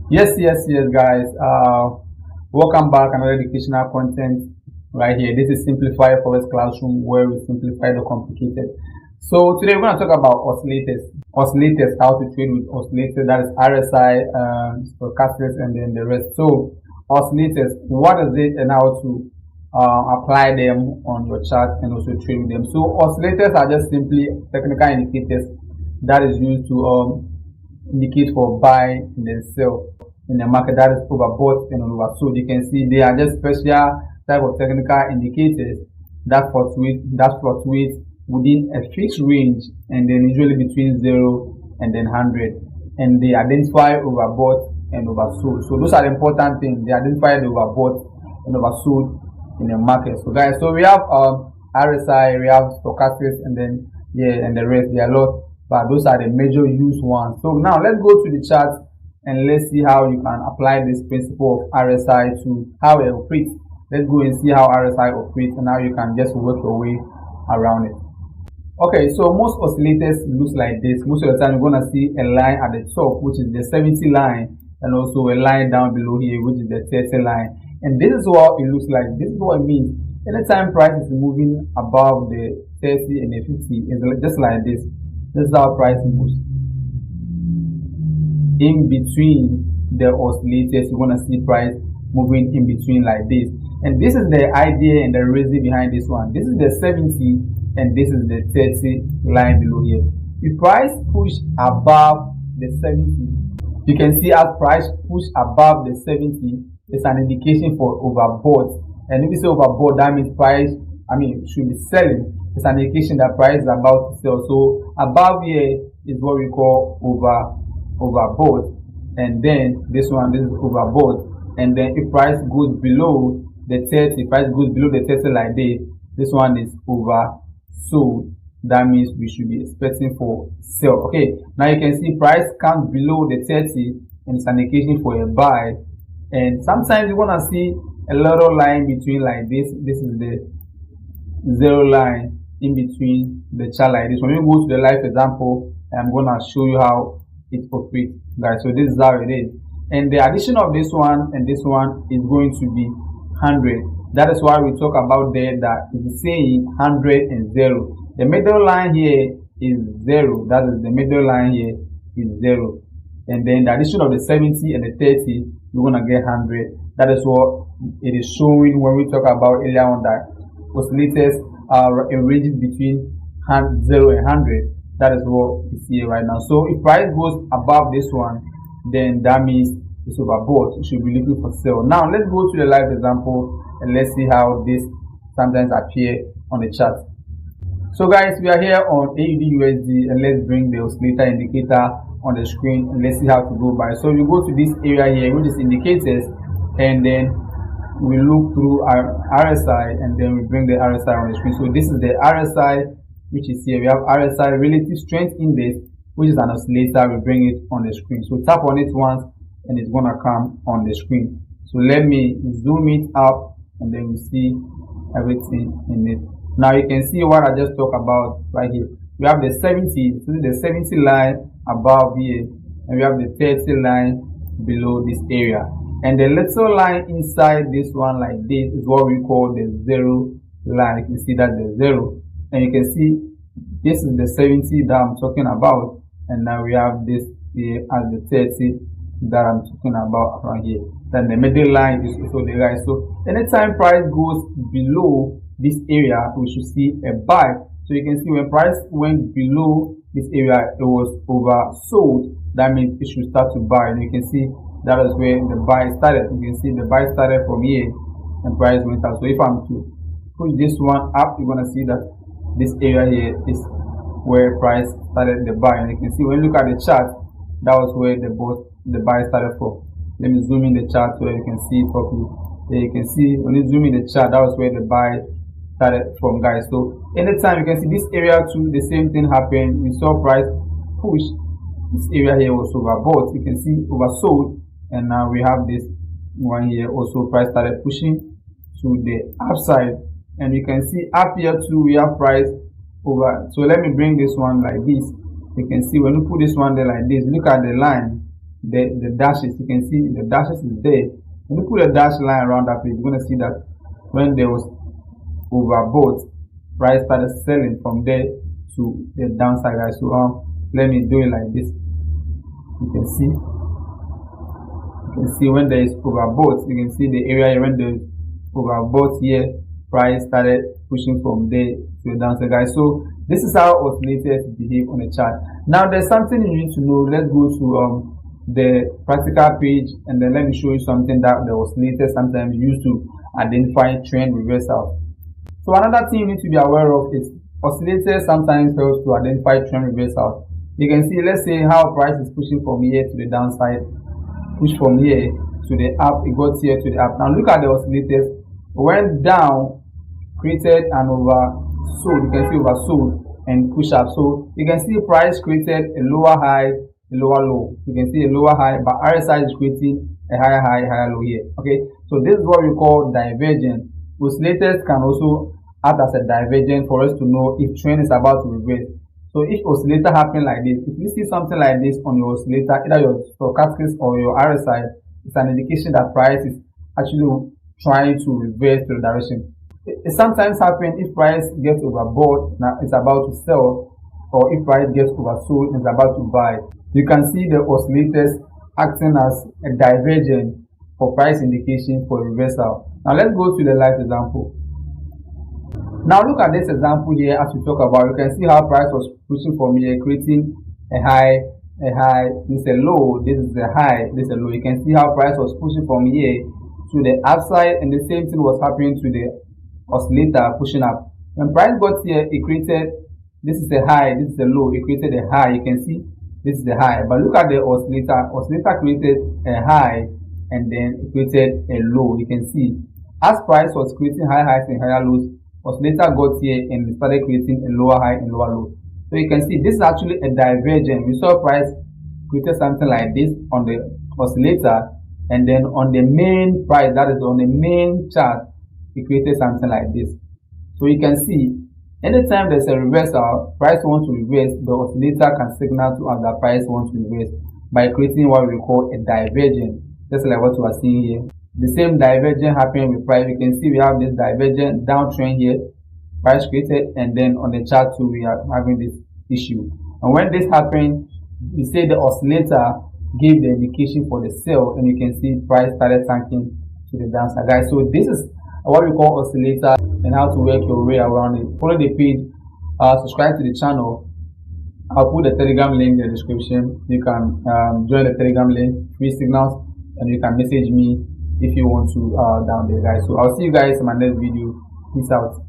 Yes, guys. Welcome back. Another educational content right here. This is Simplified Forex Classroom, where we simplify the complicated. So today we're going to talk about oscillators. Oscillators, how to trade with oscillators. That is RSI, stochastics, and then the rest. So oscillators, what is it, and how to apply them on your chart and also trade with them. So oscillators are just simply technical indicators that is used to indicate for buy and then sell in the market, that is overbought and oversold. You can see they are just special type of technical indicators that fluctuate within a fixed range and then usually between 0 and then 100, and they identify overbought and oversold. So those are the important things. They identify the overbought and oversold in the market. So guys, so we have RSI, we have stochastics, and then and the rest. There are a lot, but those are the major used ones. So now let's go to the charts and let's see how you can apply this principle of RSI to how it operates. Let's go and see how RSI operates and how you can just work your way around it. Okay, so most oscillators looks like this. Most of the time you're gonna see a line at the top, which is the 70 line, and also a line down below here, which is the 30 line. And this is what it looks like. This is what it means. Anytime price is moving above the 30 and the 50, it's just like this. This is how price moves. In between the oscillators, you want to see price moving in between like this. And this is the idea and the reason behind this one. This is the 70 and this is the 30 line below here. If price push above the 70, you can see as price push above the 70, it's an indication for overbought. And if you say overbought, that means price, should be selling. It's an indication that price is about to sell. So above here is what we call overbought, and then this is overbought. And then if price goes below the 30, price goes below the 30 like this one is oversold. That means we should be expecting for sell. Okay, now you can see price comes below the 30 and it's an indication for a buy. And sometimes you're gonna see a little line between like this. This is the zero line in between the chart like this. When we go to the live example, I'm gonna show you how it operates, guys. So this is how it is, and the addition of this one and this one is going to be 100. That is why we talk about there that it is saying 100 and 0. The middle line here is 0. That is the middle line here is 0, and then the addition of the 70 and the 30, you're gonna get 100. That is what it is showing when we talk about earlier on that oscillators are in ranges between 0 and 100. That is what we see right now. So if price goes above this one, then that means it's overbought. You should be looking for sell. Now let's go to the live example and let's see how this sometimes appear on the chart. So guys, we are here on AUD USD, and let's bring the oscillator indicator on the screen and let's see how to go by. So you go to this area here, which is indicators, and then we look through our RSI, and then we bring the RSI on the screen. So this is the RSI, which is here. We have RSI Relative Strength Index, which is an oscillator. We bring it on the screen. So tap on it once and it's gonna come on the screen. So let me zoom it up and then we see everything in it. Now you can see what I just talked about right here. We have the 70, so the 70 line above here, and we have the 30 line below this area. And the little line inside this one like this is what we call the 0 line. You can see that the 0. And you can see this is the 70 that I'm talking about, and now we have this here as the 30 that I'm talking about right here. Then the middle line is also the line. So anytime price goes below this area, we should see a buy. So you can see when price went below this area, it was oversold. That means it should start to buy, and you can see that is where the buy started. You can see the buy started from here and price went up. So if I'm to push this one up, you're gonna see that this area here is where price started the buy, and you can see when you look at the chart, that was where the buy started from. Let me zoom in the chart so that you can see it properly. There you can see when you zoom in the chart, that was where the buy started from, guys. So anytime you can see this area too, the same thing happened. We saw price push. This area here was overbought. You can see oversold, and now we have this one here also. Price started pushing to the upside. And you can see up here too, we have price over. So let me bring this one like this. You can see when you put this one there like this, look at the line. the dashes. You can see the dashes is there. When you put a dash line around that place, you're going to see that when there was overbought, price started selling from there to the downside, guys. So let me do it like this. You can see when there is overbought, you can see the area when there is overbought here, price started pushing from there to the downside, guys. So this is how oscillators behave on a chart. Now there's something you need to know. Let's go to the practical page, and then let me show you something that the oscillators sometimes use to identify trend reversal. So another thing you need to be aware of is oscillators sometimes help to identify trend reversal. You can see, let's say how price is pushing from here to the downside, push from here to the up, it got here to the up. Now look at the oscillators. Went down, created an oversold. You can see oversold and push up. So you can see price created a lower high, a lower low. You can see a lower high, but RSI is creating a higher high, higher low here. Okay, so this is what we call divergence. Oscillators can also act as a divergence for us to know if trend is about to reverse. So if oscillator happen like this, if you see something like this on your oscillator, either your stochastic or your RSI, it's an indication that price is actually trying to reverse to the direction. It sometimes happens if price gets overbought, now it's about to sell, or if price gets oversold, it's about to buy. You can see the oscillators acting as a divergence for price indication for reversal. Now let's go to the live example. Now look at this example here as we talk about. You can see how price was pushing from here, creating a high, this is a low, this is a high, this is a low. You can see how price was pushing from here to the upside, and the same thing was happening to the oscillator pushing up. When price got here, it created, this is a high, this is a low, it created a high. You can see this is a high, but look at the oscillator. Oscillator created a high and then it created a low. You can see as price was creating high highs and higher lows, oscillator got here and started creating a lower high and lower low. So you can see this is actually a divergence. We saw price created something like this on the oscillator, and then on the main price, that is on the main chart, it created something like this. So you can see anytime there's a reversal, price wants to reverse, the oscillator can signal to us that price wants to reverse by creating what we call a divergence, just like what we are seeing here. The same divergence happening with price. You can see we have this divergent downtrend here, price created, and then on the chart too we are having this issue. And when this happens, we say the oscillator gave the indication for the sell, and you can see price started tanking to the downside, guys. So this is what we call oscillator and how to work your way around it. Follow the page, subscribe to the channel. I'll put the Telegram link in the description. You can join the Telegram link, free signals, and you can message me if you want to down there, guys. So I'll see you guys in my next video. Peace out.